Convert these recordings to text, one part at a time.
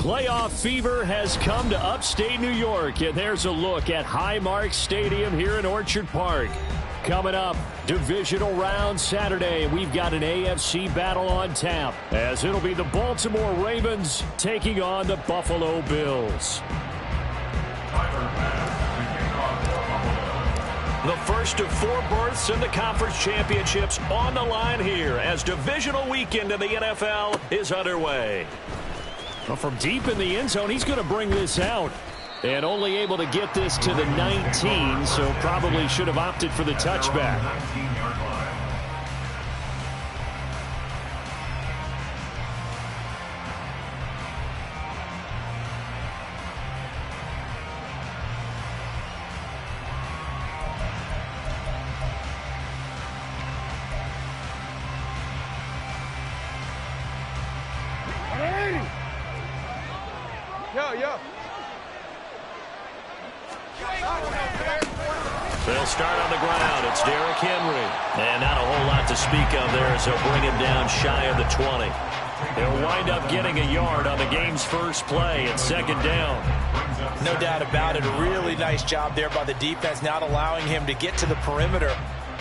Playoff fever has come to upstate New York, and there's a look at Highmark Stadium here in Orchard Park. Coming up, divisional round Saturday, we've got an AFC battle on tap, as it'll be the Baltimore Ravens taking on the Buffalo Bills. The first of 4 berths in the conference championships on the line here as divisional weekend in the NFL is underway. Well, from deep in the end zone, he's going to bring this out. And only able to get this to the 19, so probably should have opted for the touchback. They'll start on the ground. It's Derrick Henry. And not a whole lot to speak of there as they'll bring him down shy of the 20. He'll wind up getting a yard on the game's first play at second down. No doubt about it. A really nice job there by the defense, not allowing him to get to the perimeter.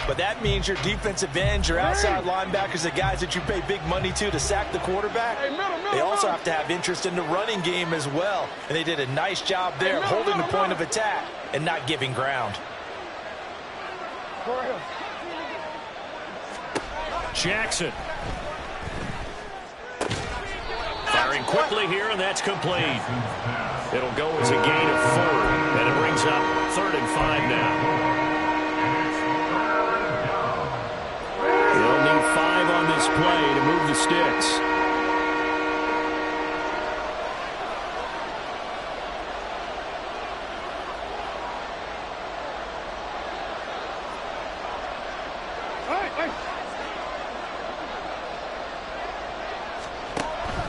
But that means your defensive ends, your outside linebackers, the guys that you pay big money to sack the quarterback, they also have to have interest in the running game as well. And they did a nice job there holding the point of attack and not giving ground. Jackson. Firing quickly here, and that's complete. It'll go as a gain of 4, and it brings up 3rd and 5 now. They'll need 5 on this play to move the sticks.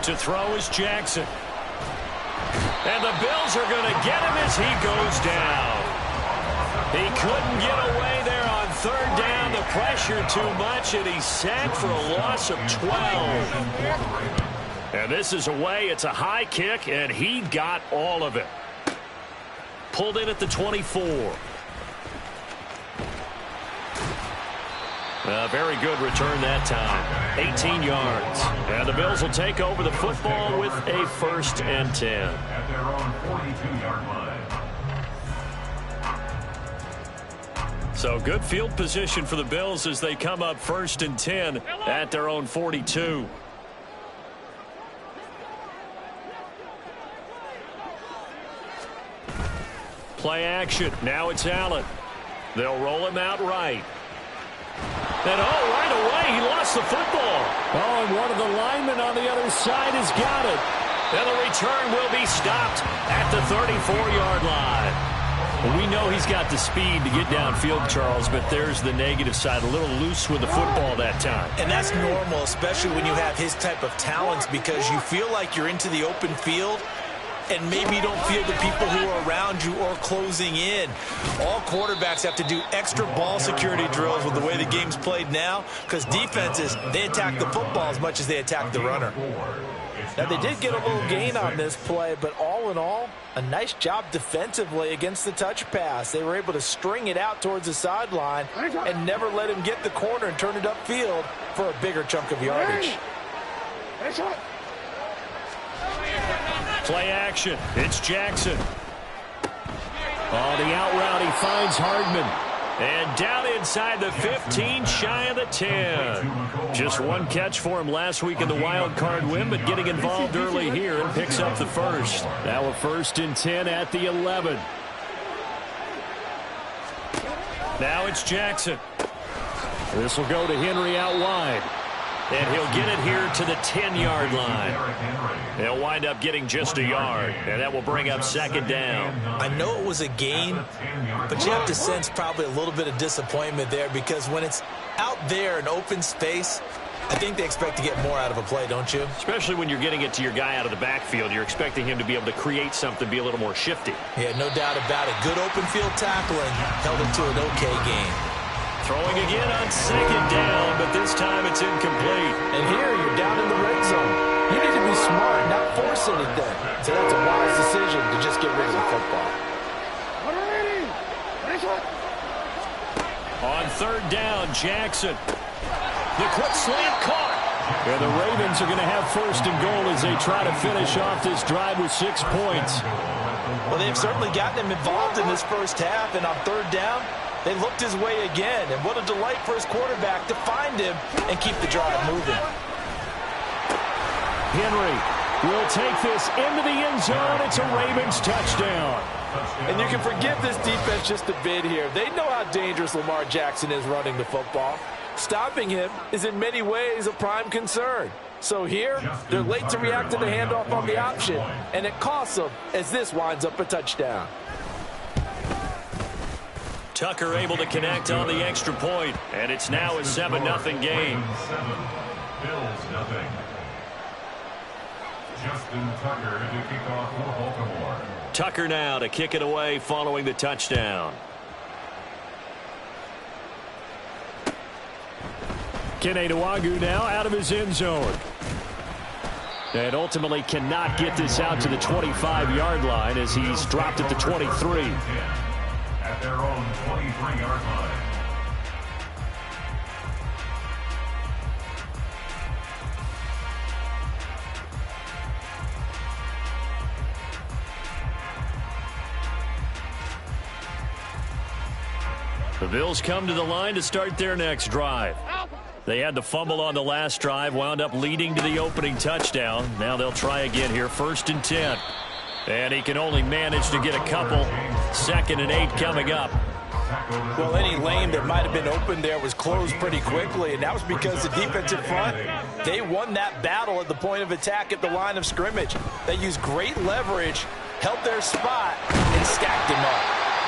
To throw is Jackson. And the Bills are going to get him as he goes down. He couldn't get away there on 3rd down. The pressure too much, and he's sacked for a loss of 12. And this is away. It's a high kick, and he got all of it. Pulled in at the 24. A very good return that time. 18 yards. And the Bills will take over the football with a 1st and 10. At their own 42-yard line. So good field position for the Bills as they come up 1st and 10 at their own 42. Play action. Now it's Allen. They'll roll him out right. And right away, he lost the football. Oh, and one of the linemen on the other side has got it. And the return will be stopped at the 34-yard line. We know he's got the speed to get downfield, Charles, but there's the negative side. A little loose with the football that time. And that's normal, especially when you have his type of talents, because you feel like you're into the open field, and maybe you don't feel the people who are around you or closing in. All quarterbacks have to do extra ball security drills with the way the game's played now, because defenses, they attack the football as much as they attack the runner. Now, they did get a little gain on this play, but all in all, a nice job defensively against the touch pass. They were able to string it out towards the sideline and never let him get the corner and turn it upfield for a bigger chunk of yardage. Play action. It's Jackson. On the out route, he finds Hardman. And down inside the 15, shy of the 10. Just one catch for him last week in the wild card win, but getting involved early here and picks up the first. Now a 1st and 10 at the 11. Now it's Jackson. This will go to Henry out wide. And he'll get it here to the 10-yard line. They'll wind up getting just a yard, and that will bring up 2nd down. I know it was a gain, but you have to sense probably a little bit of disappointment there, because when it's out there in open space, I think they expect to get more out of a play, don't you? Especially when you're getting it to your guy out of the backfield. You're expecting him to be able to create something, be a little more shifty. Yeah, no doubt about it. Good open field tackling held it to an okay game. Throwing again on 2nd down, but this time it's incomplete. And here you're down in the red zone. You need to be be smart, not force anything. So that's a wise decision to just get rid of the football. On third down, Jackson. The quick slant caught. And the Ravens are going to have first and goal as they try to finish off this drive with 6 points. Well, they've certainly gotten him involved in this first half, and on third down, they looked his way again. And what a delight for his quarterback to find him and keep the drive moving. Henry will take this into the end zone. It's a Ravens touchdown. And you can forgive this defense just a bit here. They know how dangerous Lamar Jackson is running the football. Stopping him is in many ways a prime concern. So here, they're late to react to the handoff on the option, and it costs them as this winds up a touchdown. Tucker able to connect on the extra point, and it's now a 7-0 game. Bills nothing. Justin Tucker to kick off for Baltimore. Tucker now to kick it away following the touchdown. Kene Nwangwu now out of his end zone. And ultimately cannot get this out to the 25-yard line as he's dropped at the 23. At their own 23-yard line. The Bills come to the line to start their next drive. They had the fumble on the last drive, wound up leading to the opening touchdown. Now they'll try again here, 1st and 10. And he can only manage to get a couple. 2nd and 8 coming up. Well, any lane that might have been open there was closed pretty quickly, and that was because the defensive front, they won that battle at the point of attack at the line of scrimmage. They used great leverage, held their spot, and stacked him up.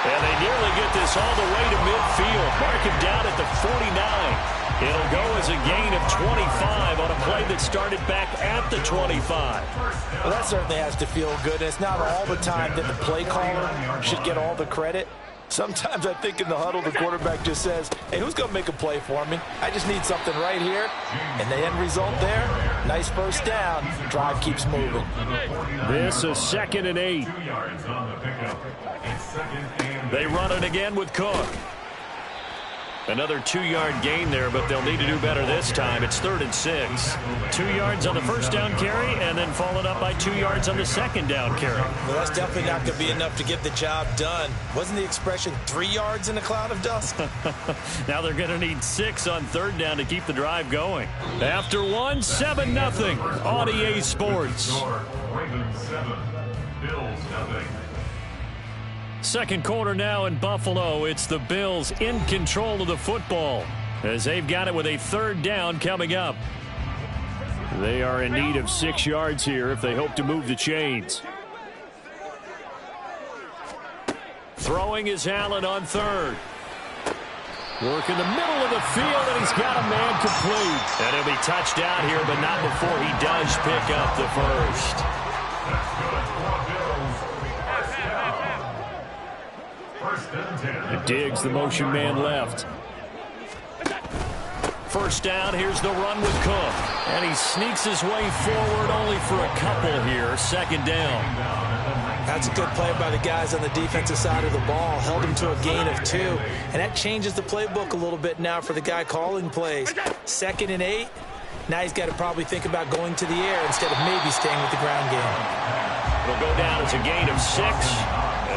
And they nearly get this all the way to midfield. Mark him down at the 49. It'll go as a gain of 25 on a play that started back at the 25. Well, that certainly has to feel good. It's not all the time that the play caller should get all the credit. Sometimes I think in the huddle, the quarterback just says, hey, who's going to make a play for me? I just need something right here. And the end result there, nice first down. Drive keeps moving. This is 2nd and 8. 2 yards on the pickup. It's 2nd and 8. They run it again with Cook. Another 2-yard gain there, but they'll need to do better this time. It's 3rd and 6. 2 yards on the first down carry, and then followed up by 2 yards on the second down carry. Well, that's definitely not going to be enough to get the job done. Wasn't the expression 3 yards in a cloud of dust? Now they're going to need 6 on third down to keep the drive going. After one, 7-0 on EA Sports. Ravens 7, Bills nothing. Second quarter now in Buffalo. It's the Bills in control of the football as they've got it with a third down coming up. They are in need of 6 yards here if they hope to move the chains. Throwing is Allen on third. Work in the middle of the field, and he's got a man complete. And he'll be touched down here, but not before he does pick up the first. That's good for Bills. First and 10. Diggs, the motion man left. First down, here's the run with Cook. And he sneaks his way forward only for a couple here. 2nd down. That's a good play by the guys on the defensive side of the ball. Held him to a gain of 2. And that changes the playbook a little bit now for the guy calling plays. 2nd and 8. Now he's got to probably think about going to the air instead of maybe staying with the ground game. It'll go down as a gain of 6.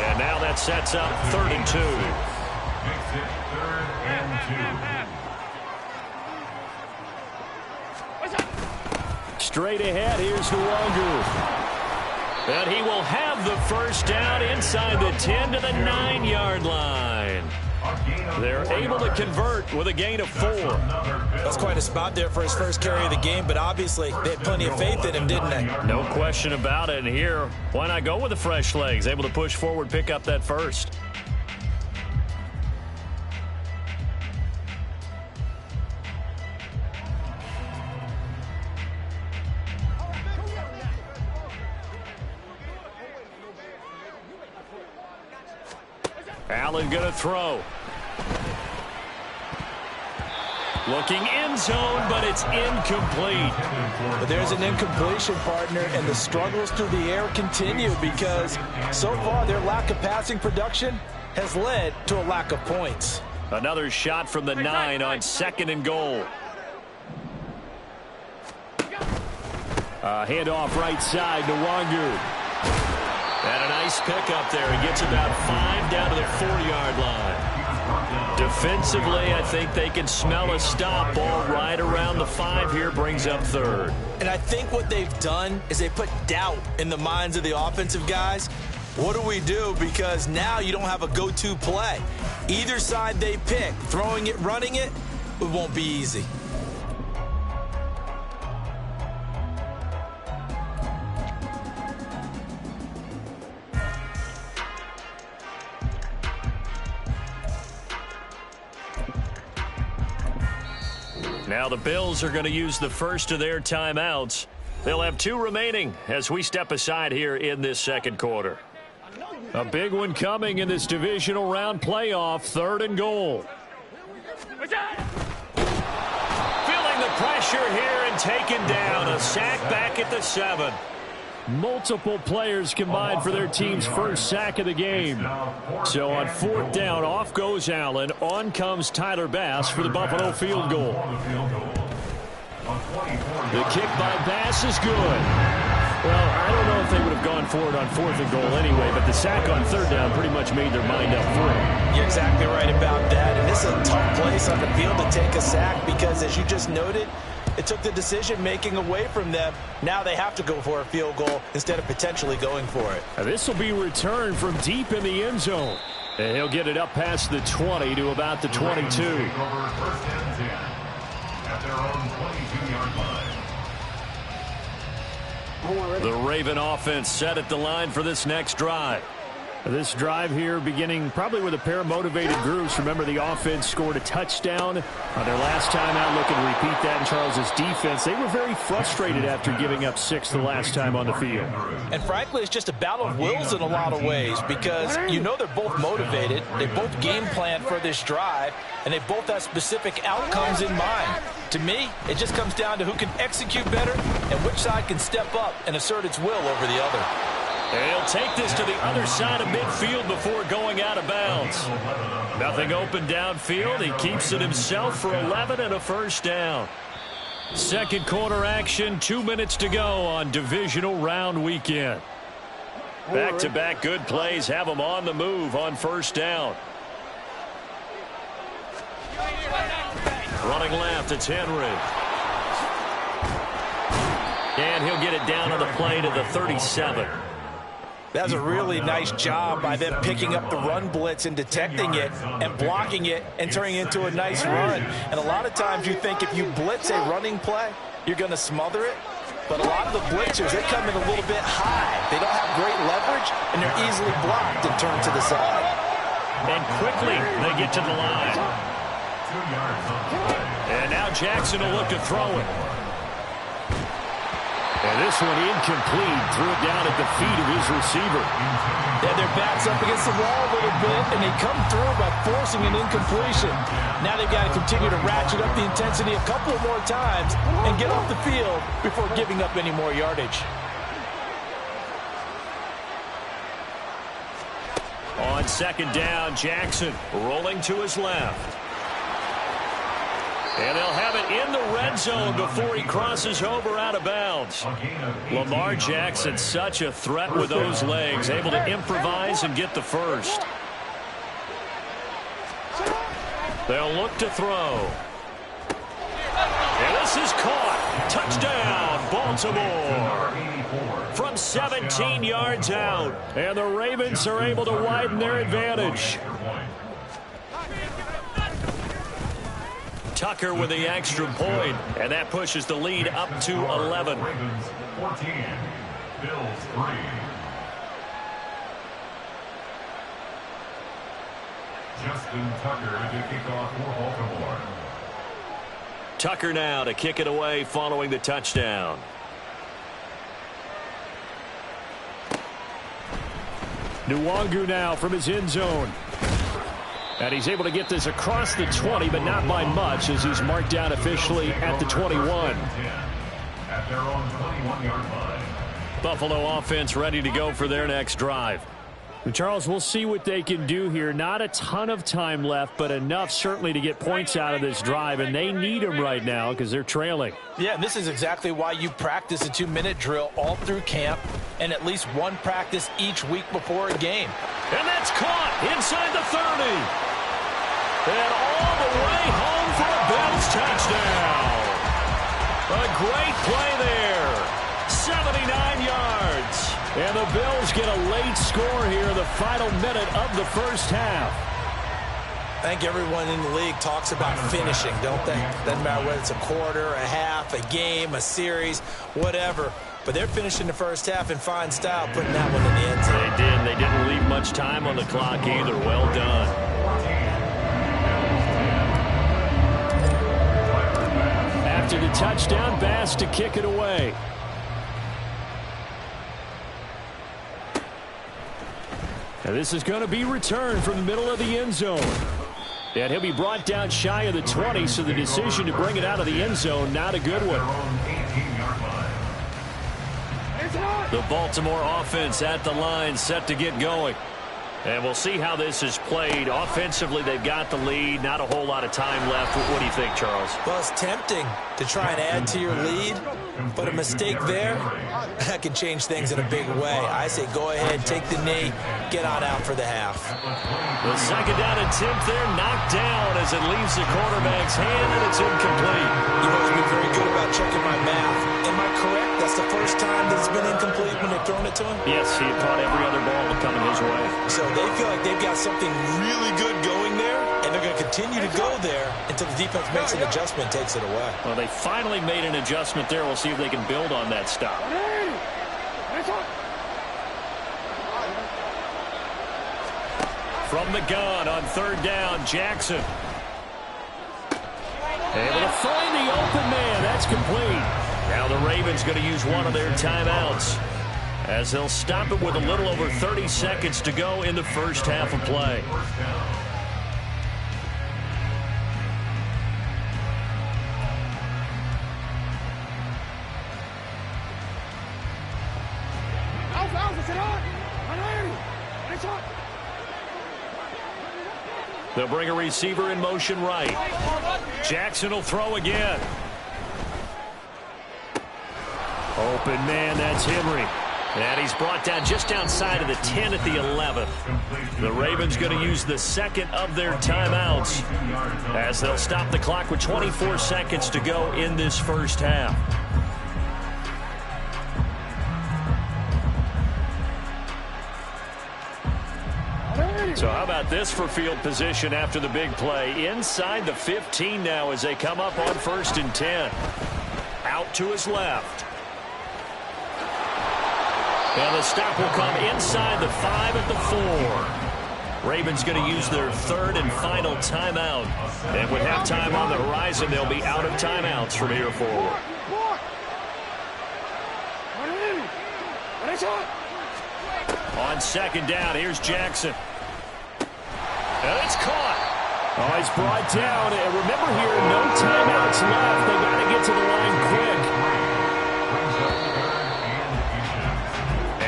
And now that sets up 3rd and 2. Makes it 3rd and 2. Straight ahead, here's Nwangwu. And he will have the first down inside the 10 to the 9-yard line. They're able to convert with a gain of 4. That's quite a spot there for his first carry of the game, but obviously they had plenty of faith in him, didn't they? No question about it. And here, why not go with the fresh legs? Able to push forward, pick up that first. Allen going to throw. Looking end zone, but it's incomplete. But there's an incompletion, partner, and the struggles through the air continue because so far their lack of passing production has led to a lack of points. Another shot from the 9 on 2nd and goal. Handoff right side to Wangu. And a nice pickup there. He gets about 5 down to the 4-yard line. Defensively, I think they can smell a stop. Ball right around the 5 here, brings up 3rd. And I think what they've done is they put doubt in the minds of the offensive guys. What do we do? Because now you don't have a go-to play. Either side they pick, throwing it, running it, it won't be easy. Now the Bills are going to use the first of their timeouts. They'll have 2 remaining as we step aside here in this 2nd quarter. A big one coming in this divisional round playoff, 3rd and goal. Feeling the pressure here and taken down. A sack back at the 7. Multiple players combined for their team's first sack of the game. So on 4th down, off goes Allen. On comes Tyler Bass for the Buffalo field goal. The kick by Bass is good. Well, I don't know if they would have gone for it on 4th and goal anyway, but the sack on 3rd down pretty much made their mind up for it. You're exactly right about that. And this is a tough place on the field to take a sack because, as you just noted, it took the decision-making away from them. Now they have to go for a field goal instead of potentially going for it. Now this will be returned from deep in the end zone. And he'll get it up past the 20 to about the 22. At their own 22-yard line. The Raven offense set at the line for this next drive. This drive here beginning probably with a pair of motivated groups. Remember, the offense scored a touchdown on their last time out. Looking to repeat that in Charles's defense. They were very frustrated after giving up 6 the last time on the field. And frankly, it's just a battle of wills in a lot of ways because you know they're both motivated. They both game plan for this drive, and they both have specific outcomes in mind. To me, it just comes down to who can execute better and which side can step up and assert its will over the other. And he'll take this to the other side of midfield before going out of bounds. Nothing open downfield. He keeps it himself for 11 and a first down. 2nd quarter action, 2 minutes to go on divisional round weekend. Back-to-back good plays have them on the move on 1st down. Running left, it's Henry. And he'll get it down on the play to the 37. That's a really nice job by them picking up the run blitz and detecting it and blocking it and turning it into a nice run. And a lot of times you think if you blitz a running play, you're going to smother it. But a lot of the blitzers, they come in a little bit high. They don't have great leverage, and they're easily blocked and turned to the side. And quickly they get to the line. And now Jackson will look to throw it. And this one incomplete. Threw it down at the feet of his receiver. Yeah, their back's up against the wall a little bit, and they come through by forcing an incompletion. Now they've got to continue to ratchet up the intensity a couple of more times and get off the field before giving up any more yardage. On 2nd down, Jackson rolling to his left. And they'll have it in the red zone before he crosses over out of bounds. Lamar Jackson, such a threat with those legs, able to improvise and get the first. They'll look to throw. And this is caught. Touchdown, Baltimore. From 17 yards out. And the Ravens are able to widen their advantage. Tucker with the extra point, and that pushes the lead up to 11. Ravens 14, Bills 3. Justin Tucker to kick off for Baltimore. Tucker now to kick it away following the touchdown. Nwangu now from his end zone. And he's able to get this across the 20, but not by much, as he's marked down officially at the 21. At their own 21-yard line. Buffalo offense ready to go for their next drive. And Charles, we'll see what they can do here. Not a ton of time left, but enough certainly to get points out of this drive, and they need them right now because they're trailing. Yeah, and this is exactly why you practice a 2-minute drill all through camp and at least one practice each week before a game. And that's caught inside the 30. And all the way home for a Bills touchdown. A great play there. 79 yards. And the Bills get a late score here in the final minute of the first half. I think everyone in the league talks about finishing, don't they? Doesn't matter whether it's a quarter, a half, a game, a series, whatever. But they're finishing the first half in fine style, putting that one in the end zone. They did. They didn't leave much time on the clock either. Well done. After the touchdown, Bass to kick it away. And this is going to be returned from the middle of the end zone. And he'll be brought down shy of the 20, so the decision to bring it out of the end zone, not a good one. The Baltimore offense at the line, set to get going. And we'll see how this is played. Offensively, they've got the lead. Not a whole lot of time left. What do you think, Charles? Well, it's tempting to try and add to your lead, but a mistake there, that can change things in a big way. I say go ahead, take the knee, get on out for the half. The second down attempt there knocked down as it leaves the quarterback's hand, and it's incomplete. You've always been very good about checking my math. Am I correct? That's the first time that it's been incomplete when they've thrown it to him? Yes, he had caught every other ball coming his way. So they feel like they've got something really good going there, and they're going to continue to go there until the defense makes an adjustment and takes it away. Well, they finally made an adjustment there. We'll see if they can build on that stop. From the gun on third down, Jackson. Able to find the open man. That's complete. Now the Ravens going to use one of their timeouts, as they'll stop it with a little over 30 seconds to go in the first half of play. They'll bring a receiver in motion right. Jackson will throw again. Open man, that's Henry. And he's brought down just outside of the 10 at the 11th. The Ravens going to use the second of their timeouts, as they'll stop the clock with 24 seconds to go in this first half. So how about this for field position after the big play? Inside the 15 now as they come up on 1st and 10. Out to his left. And the stop will come inside the 5 at the 4. Ravens going to use their third and final timeout. And with halftime on the horizon, they'll be out of timeouts from here forward. On second down, here's Jackson. And it's caught. Oh, he's brought down. And remember here, no timeouts left. They got to get to the line quick.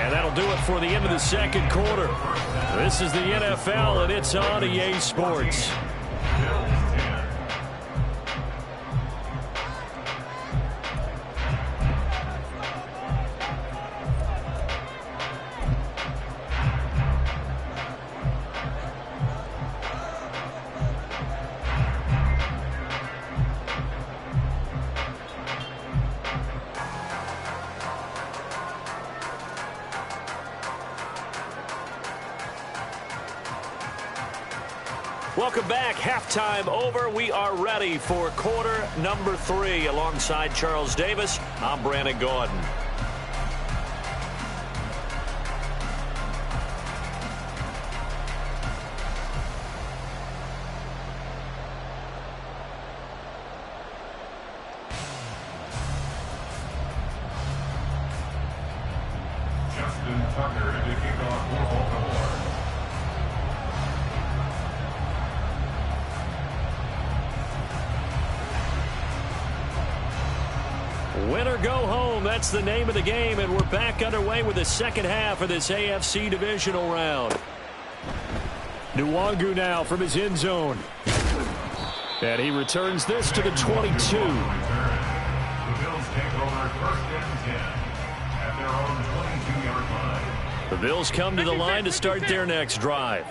And that'll do it for the end of the second quarter. This is the NFL, and it's on EA Sports. Welcome back. Halftime over. We are ready for quarter number 3. Alongside Charles Davis, I'm Brandon Gordon. Justin Tucker to kick off for Baltimore. Win or go home, that's the name of the game, and we're back underway with the second half of this AFC divisional round. Nwangu now from his end zone. And he returns this to the 22. The Bills take over first and 10 at their own 22-yard line. The Bills come to the line to start their next drive.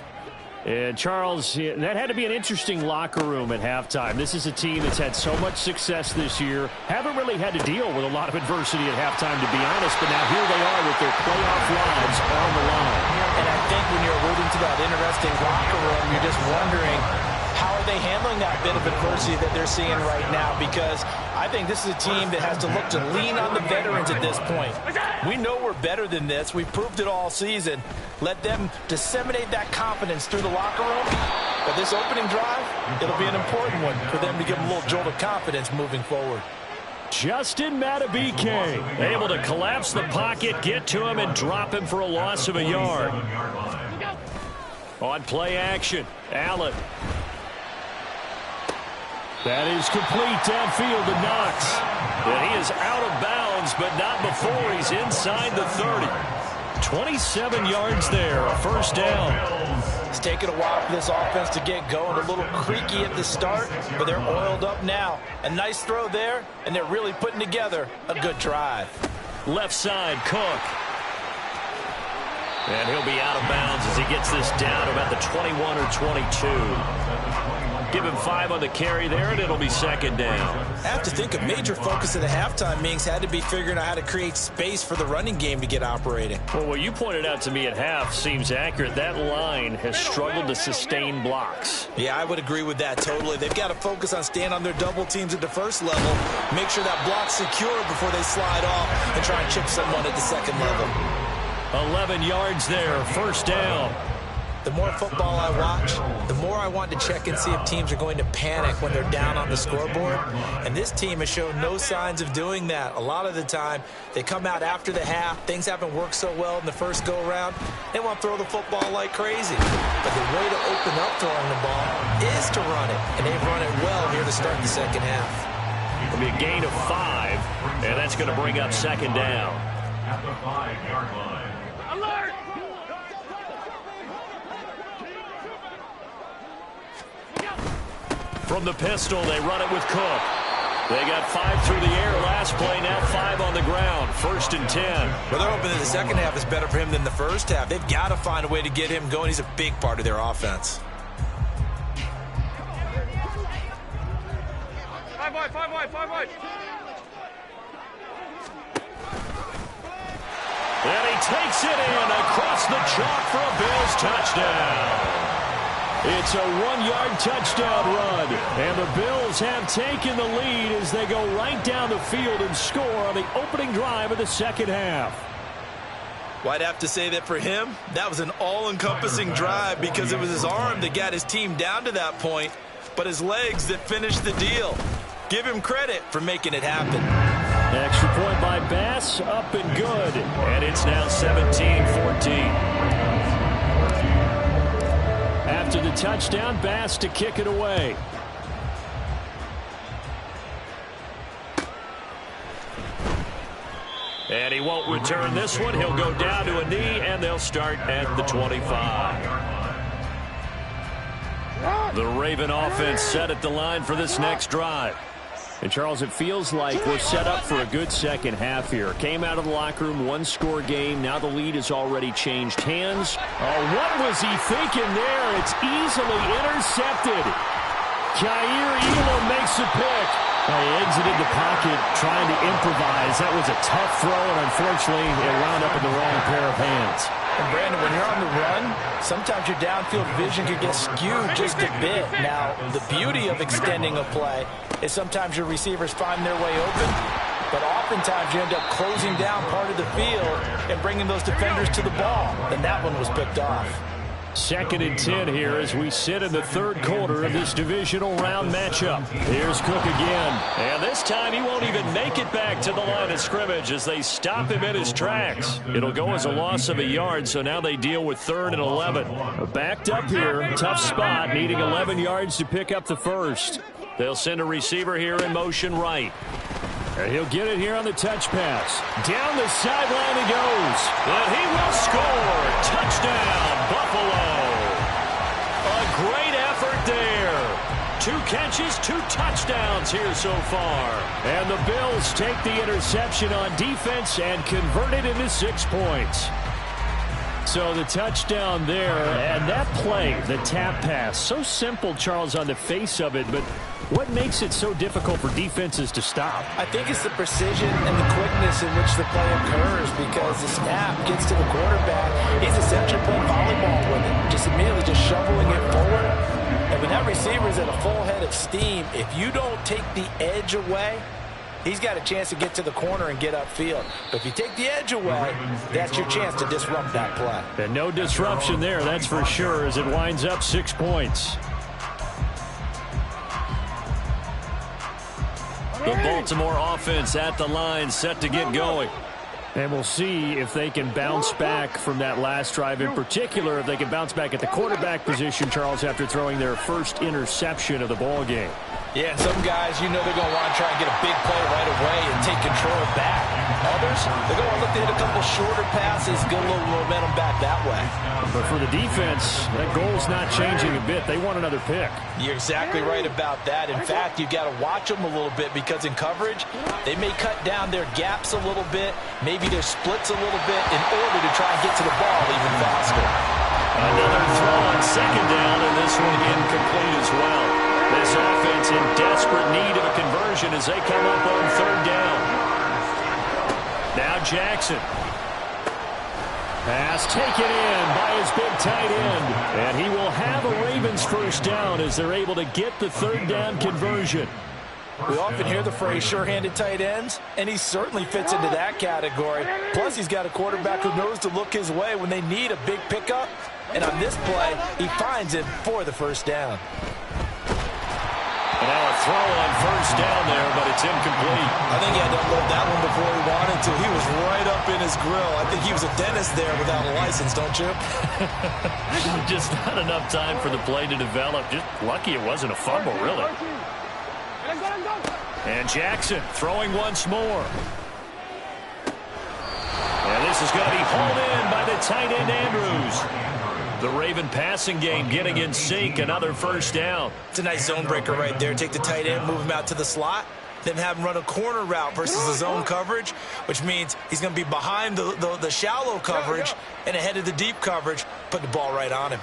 And Charles, that had to be an interesting locker room at halftime. This is a team that's had so much success this year. Haven't really had to deal with a lot of adversity at halftime, to be honest. But now here they are with their playoff lives on the line. And I think when you're alluding to that interesting locker room, you're just wondering, how are they handling that bit of adversity that they're seeing right now? Because I think this is a team that has to look to lean on the veterans at this point. We know we're better than this. We've proved it all season. Let them disseminate that confidence through the locker room. But this opening drive, it'll be an important one for them to give them a little jolt of confidence moving forward. Justin Matabike Able to collapse the pocket, get to him, and drop him for a loss of a yard. On play action, Allen. That is complete downfield to Knox. And he is out of bounds, but not before he's inside the 30. 27 yards there, a first down. It's taken a while for this offense to get going. A little creaky at the start, but they're oiled up now. A nice throw there, and they're really putting together a good drive. Left side, Cook. And he'll be out of bounds as he gets this down to about the 21 or 22. Give him 5 on the carry there, and it'll be second down. I have to think a major focus of the halftime meetings had to be figuring out how to create space for the running game to get operating. Well, what you pointed out to me at half seems accurate. That line has struggled to sustain blocks. Yeah, I would agree with that totally. They've got to focus on staying on their double teams at the first level, make sure that block's secure before they slide off and try and chip someone at the second level. 11 yards there, first down. The more football I watch, the more I want to check and see if teams are going to panic when they're down on the scoreboard. And this team has shown no signs of doing that. A lot of the time, they come out after the half. Things haven't worked so well in the first go-around. They want to throw the football like crazy. But the way to open up throwing the ball is to run it. And they've run it well here to start the second half. It'll be a gain of 5, and that's going to bring up second down. At the 5-yard line. Alert! From the pistol, they run it with Cook. They got 5 through the air last play, now 5 on the ground. First and 10. Well, they're hoping that the second half is better for him than the first half. They've got to find a way to get him going. He's a big part of their offense. 5 wide, 5 wide, 5 wide. And he takes it in across the chalk for a Bills touchdown. It's a 1-yard touchdown run. And the Bills have taken the lead as they go right down the field and score on the opening drive of the second half. Well, I'd have to say that for him, that was an all-encompassing drive because it was his arm that got his team down to that point, but his legs that finished the deal. Give him credit for making it happen. Extra point by Bass, up and good. And it's now 17-14. After the touchdown, Bass to kick it away. And he won't return this one. He'll go down to a knee, and they'll start at the 25. The Raven offense set at the line for this next drive. And, Charles, it feels like we're set up for a good second half here. Came out of the locker room, one-score game. Now the lead has already changed hands. Oh, what was he thinking there? It's easily intercepted. Jair Elam makes a pick. He exited the pocket trying to improvise. That was a tough throw, and unfortunately, it wound up in the wrong pair of hands. And, Brandon, when you're on the run, sometimes your downfield vision could get skewed just a bit. Now, the beauty of extending a play is sometimes your receivers find their way open, but oftentimes you end up closing down part of the field and bringing those defenders to the ball. And that one was picked off. Second and 10 here as we sit in the third quarter of this divisional round matchup. Here's Cook again. And this time he won't even make it back to the line of scrimmage as they stop him in his tracks. It'll go as a loss of a yard, so now they deal with 3rd and 11. Backed up here, tough spot, needing 11 yards to pick up the first. They'll send a receiver here in motion right. And he'll get it here on the touch pass. Down the sideline he goes. And he will score. Touchdown, Buffalo. A great effort there. 2 catches, 2 touchdowns here so far. And the Bills take the interception on defense and convert it into 6 points. So the touchdown there, and that play, the tap pass, so simple, Charles, on the face of it, but what makes it so difficult for defenses to stop? I think it's the precision and the quickness in which the play occurs, because the snap gets to the quarterback. He's essentially playing volleyball with it, just immediately just shoveling it forward. And when that receiver is at a full head of steam, if you don't take the edge away, he's got a chance to get to the corner and get upfield. But if you take the edge away, that's your chance to disrupt that play. And no disruption there, that's for sure, as it winds up 6 points. The Baltimore offense at the line, set to get going. And we'll see if they can bounce back from that last drive. In particular, if they can bounce back at the quarterback position, Charles, after throwing their first interception of the ball game. Yeah, some guys, you know they're going to want to try and get a big play right away and take control back. Others, they're going to look to hit a couple shorter passes, get a little momentum back that way. But for the defense, that goal's not changing a bit. They want another pick. You're exactly right about that. In fact, you've got to watch them a little bit, because in coverage, they may cut down their gaps a little bit, maybe their splits a little bit, in order to try and get to the ball even faster. Another throw on 2nd down, and this one incomplete as well. This offense in desperate need of a conversion as they come up on 3rd down. Now Jackson. Pass taken in by his big tight end. And he will have a Ravens 1st down as they're able to get the 3rd down conversion. We often hear the phrase sure-handed tight ends, and he certainly fits into that category. Plus, he's got a quarterback who knows to look his way when they need a big pickup. And on this play, he finds him for the 1st down. And now a throw on 1st down there, but it's incomplete. I think he had to unload that one before he wanted to. He was right up in his grill. I think he was a dentist there without a license, don't you? Just not enough time for the play to develop. Just lucky it wasn't a fumble, really. And Jackson throwing once more. And this is going to be hauled in by the tight end Andrews. The Raven passing game getting in sync. Another 1st down. It's a nice zone breaker right there. Take the tight end, move him out to the slot, then have him run a corner route versus the zone coverage, which means he's going to be behind the shallow coverage and ahead of the deep coverage, put the ball right on him.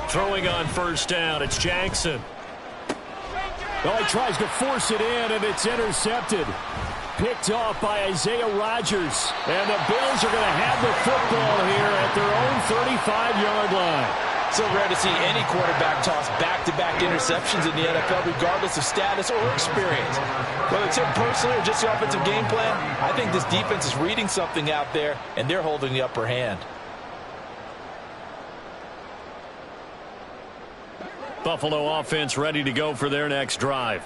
Throwing on 1st down, it's Jackson. Well, he tries to force it in, and it's intercepted. Picked off by Isaiah Rodgers. And the Bills are going to have the football here at their own 35-yard line. So rare to see any quarterback toss back-to-back interceptions in the NFL, regardless of status or experience. Whether it's him personally or just the offensive game plan, I think this defense is reading something out there, and they're holding the upper hand. Buffalo offense ready to go for their next drive.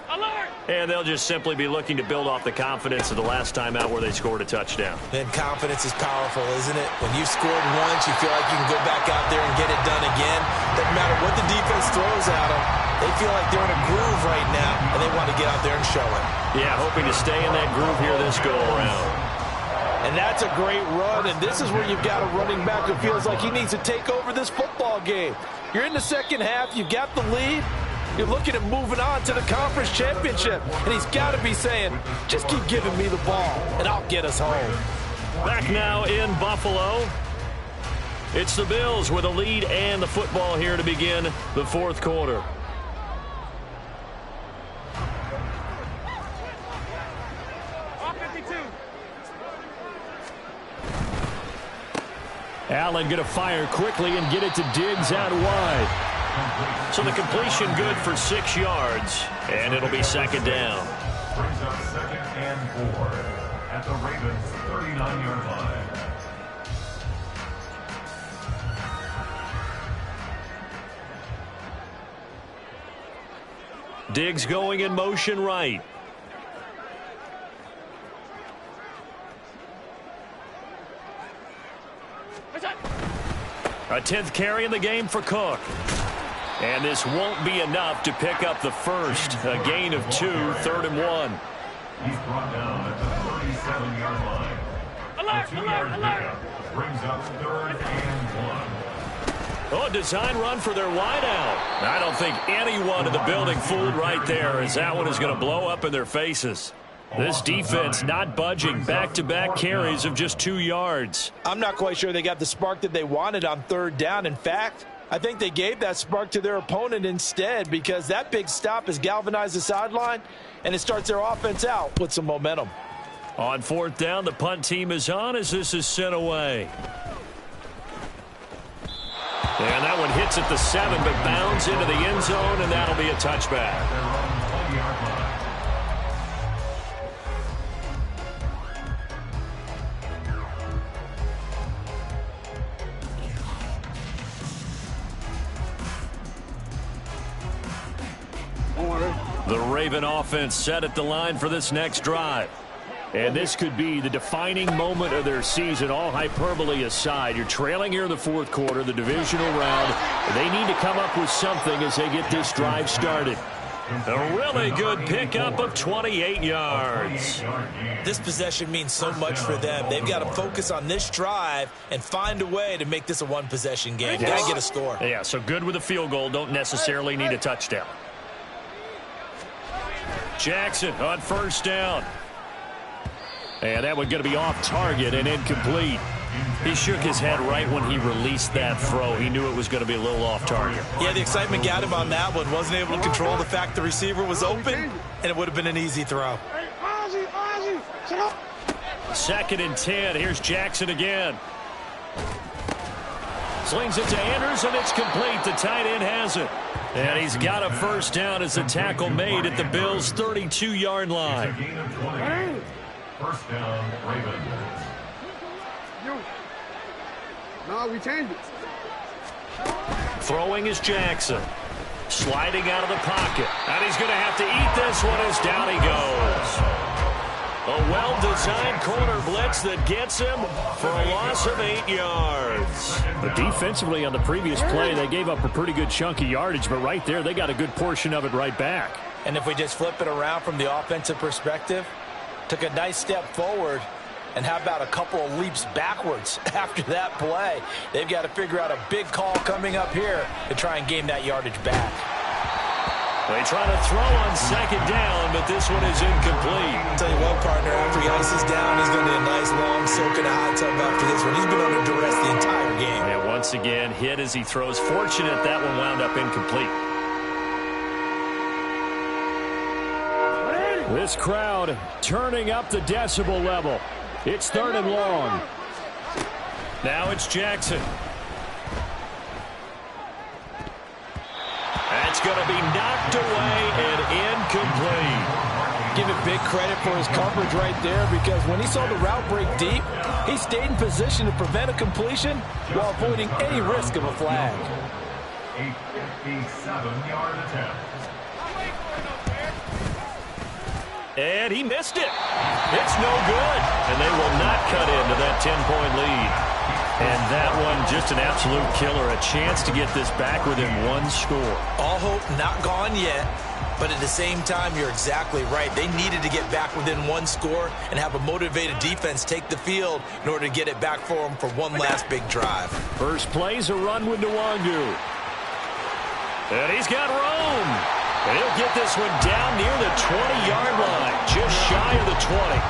And they'll just simply be looking to build off the confidence of the last time out where they scored a touchdown. Then confidence is powerful, isn't it? When you scored once, you feel like you can go back out there and get it done again. Doesn't matter what the defense throws at them. They feel like they're in a groove right now, and they want to get out there and show it. Yeah, hoping to stay in that groove here this go-around. And that's a great run, and this is where you've got a running back who feels like he needs to take over this football game. You're in the 2nd half, you got the lead. You're looking at moving on to the conference championship. And he's got to be saying, just keep giving me the ball, and I'll get us home. Back now in Buffalo. It's the Bills with a lead and the football here to begin the 4th quarter. Allen going to fire quickly and get it to Diggs out wide. So the completion good for 6 yards, and it'll be 2nd down. Brings up 2nd and 4 at the Ravens' 39-yard line. Diggs going in motion right. A 10th carry in the game for Cook. And this won't be enough to pick up the first. A gain of 2, 3rd and 1. He's brought down at the 37-yard line. Alert, The 2-yard alert, pickup brings up 3rd and 1. Oh, design run for their wideout. I don't think anyone in the building fooled right there, as that one is going to blow up in their faces. This defense not budging. Back-to-back carries of just 2 yards. I'm not quite sure they got the spark that they wanted on 3rd down. In fact, I think they gave that spark to their opponent instead, because that big stop has galvanized the sideline, and it starts their offense out with some momentum. On 4th down, the punt team is on as this is sent away. And that one hits at the 7, but bounds into the end zone, and that'll be a touchback. The Raven offense set at the line for this next drive. And this could be the defining moment of their season, all hyperbole aside. You're trailing here in the 4th quarter, the divisional round. They need to come up with something as they get this drive started. A really good pickup of 28 yards. This possession means so much for them. They've got to focus on this drive and find a way to make this a one-possession game. Got to get a score. Yeah, so good with a field goal. Don't necessarily need a touchdown. Jackson on 1st down. And that one going to be off target and incomplete. He shook his head right when he released that throw. He knew it was going to be a little off target. Yeah, the excitement got him on that one. Wasn't able to control the fact the receiver was open, and it would have been an easy throw. 2nd and 10. Here's Jackson again. Slings it to Andrews, and it's complete. The tight end has it. And he's got a 1st down as the tackle made at the Bills' 32-yard line. 1st down, Ravens. No, we changed it. Throwing is Jackson. Sliding out of the pocket. And he's going to have to eat this one as down he goes. A well-designed corner blitz that gets him for a loss of 8 yards. But defensively on the previous play, they gave up a pretty good chunk of yardage, but right there, they got a good portion of it right back. And if we just flip it around from the offensive perspective, took a nice step forward, and how about a couple of leaps backwards after that play? They've got to figure out a big call coming up here to try and gain that yardage back. They try to throw on 2nd down, but this one is incomplete. I'll tell you what, partner, after he ices down, he's going to need a nice long soak in a hot tub after this one. He's been under duress the entire game. And once again, hit as he throws. Fortunate that one wound up incomplete. This crowd turning up the decibel level. It's 3rd and long. Now it's Jackson. That's going to be knocked away and incomplete. Give him big credit for his coverage right there, because when he saw the route break deep, he stayed in position to prevent a completion while avoiding any risk of a flag. A 57-yard attempt. And he missed it. It's no good. And they will not cut into that 10-point lead. And that one just an absolute killer. A chance to get this back within 1 score. All hope not gone yet, but at the same time, you're exactly right. They needed to get back within 1 score and have a motivated defense take the field in order to get it back for them for one last big drive. First play's a run with Nwangu. And he's got room. And he'll get this one down near the 20-yard line, just shy of the 20.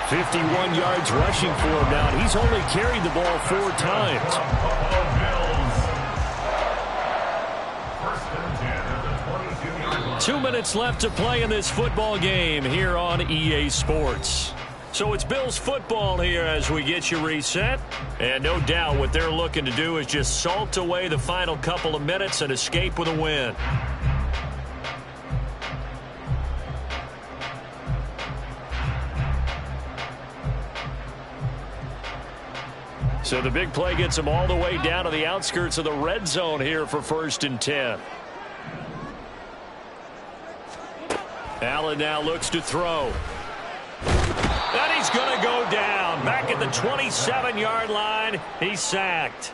51 yards rushing for him now. He's only carried the ball 4 times. 2 minutes left to play in this football game here on EA Sports. So it's Bills football here as we get you reset. And no doubt what they're looking to do is just salt away the final couple of minutes and escape with a win. So the big play gets them all the way down to the outskirts of the red zone here for 1st and 10. Allen now looks to throw. And he's going to go down. Back at the 27-yard line. He's sacked.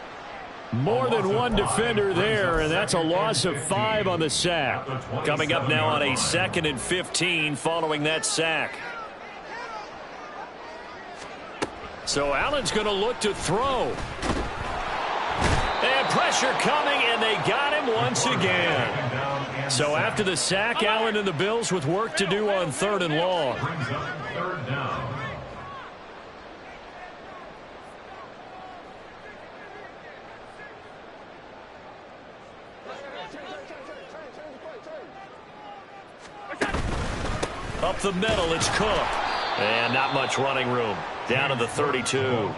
More than one defender there, and that's a loss of 5 on the sack. Coming up now on a 2nd and 15 following that sack. So Allen's going to look to throw. And pressure coming, and they got him once again. So after the sack, Allen and the Bills with work to do on 3rd and long. Brings up 3rd down. Up the middle, it's Cook. And not much running room. Down to the 32.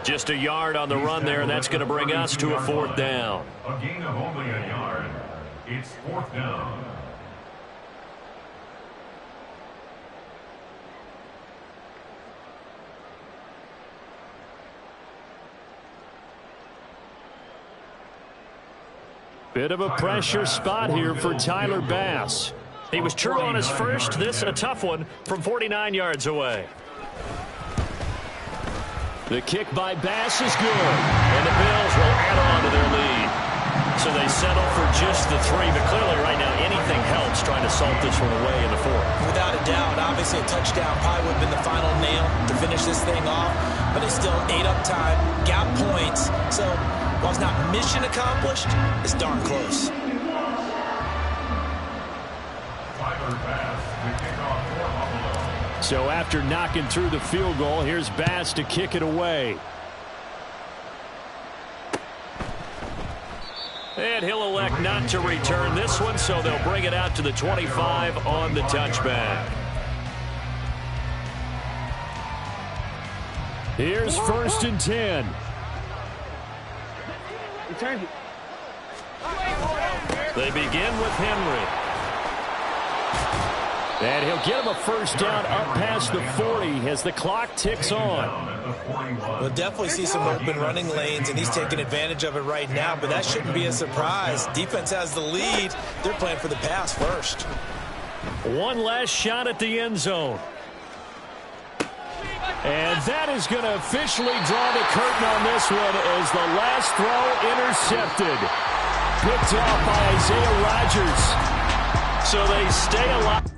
Just a yard on the run there, and that's going to bring us to a 4th down. A gain of only a yard. It's 4th down. Bit of a pressure spot here for Tyler Bass. He was true on his first. This a tough one from 49 yards away. The kick by Bass is good. And the Bills will add on to their lead. So they settle for just the 3. But clearly right now anything helps trying to salt this one away in the 4th. Without a doubt, obviously a touchdown probably would have been the final nail to finish this thing off. But it's still ate up time, got points. So while it's not mission accomplished, it's darn close. So after knocking through the field goal, here's Bass to kick it away. And he'll elect not to return this one, so they'll bring it out to the 25 on the touchback. Here's 1st and 10. They begin with Henry. And he'll get him a 1st down up past the 40 as the clock ticks on. We'll definitely see some open running lanes, and he's taking advantage of it right now, but that shouldn't be a surprise. Defense has the lead. They're playing for the pass first. One last shot at the end zone. And that is going to officially draw the curtain on this one as the last throw intercepted. Picked off by Isaiah Rodgers. So they stay alive.